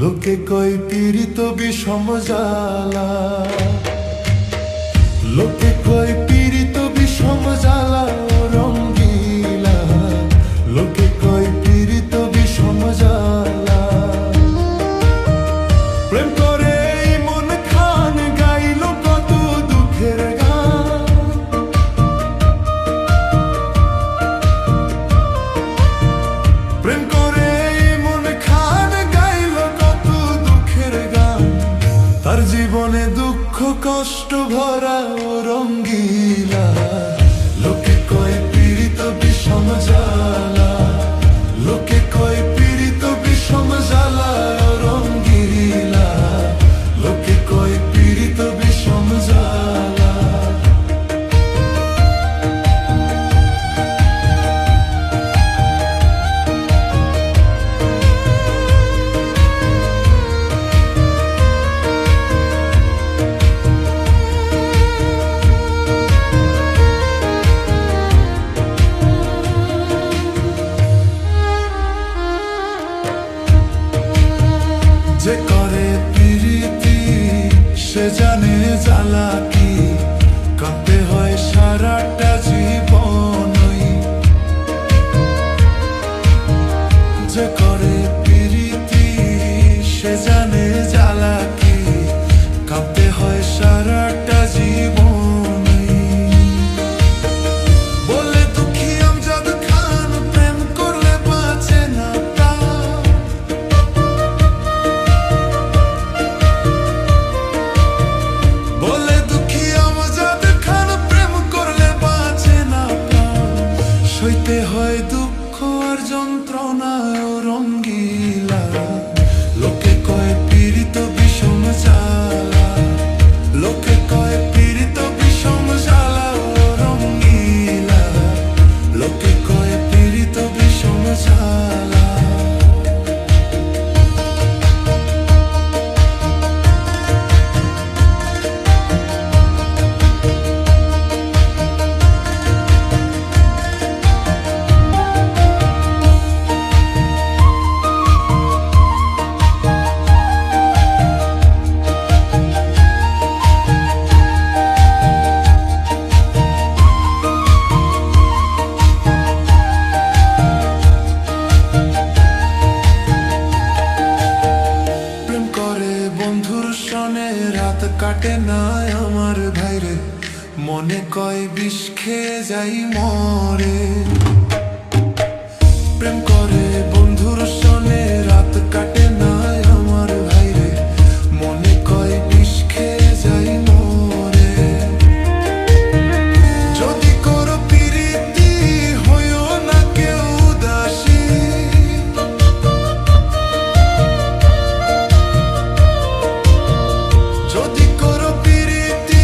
লোকে কয় পীড়িত বিষম জ্বালা, লোকে কয় পীড়িত বিষম জ্বালা রঙ্গিলা, লোকে কয় পীড়িত বিষম জ্বালা। প্রেম করে মন খান গাইল কত দুঃখের গান, প্রেম করে মন খান গাইল কত দুঃখের গান। তার জীবনে দুঃখ কষ্ট ভরা ও রঙ্গিলা, লোকে কয় পীড়িত বিষম জ্বালা, লোকে কয় পীড়িত বিষম জ্বালা ও রঙ্গিলা, লোকে কয় পীড়িত বিষম জ্বালা। যে করে প্রীতি সে জানে জ্বালা কি, কাঁদতে হয় সারাটা জীবনই। যে করে প্রীতি সে জানে জ্বালা কি, কাঁদতে হয় সারাটা জীবনই। বলে দুঃখী আমজাদ খান প্রেম করলে বাঁচে না প্রাণ, বলে দুঃখী আমজাদ খান প্রেম করলে বাঁচে না প্রাণ। সইতে হয় দুঃখ আর যন্ত্রণা ও রঙ্গিলা, লোকে কয় পীড়িত বিষম জ্বালা, লোকে কয় পীড়িত বিষম জ্বালা ও রঙ্গিলা, লোকে কয় পীড়িত বিষম জ্বালা। বন্ধুর সনে রাত কাটে না আমার ভাইরে, মনে কয় বিষ খেয়ে যাই মরে। প্রেম করে বন্ধুর সনে রাত কাটে না আমার ভাইরে, মনে কয় বিষ খেয়ে যাই মরে। যদি করো প্রীতি হইও না কেউ উদাসী, যদি করো প্রীতি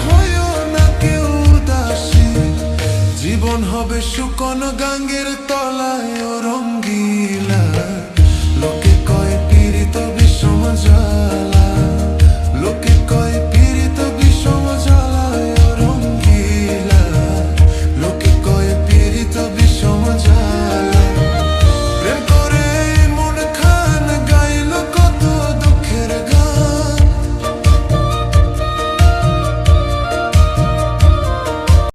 হইও না কেউ উদাসী। জীবন হবে শুকনো গাঙ্গে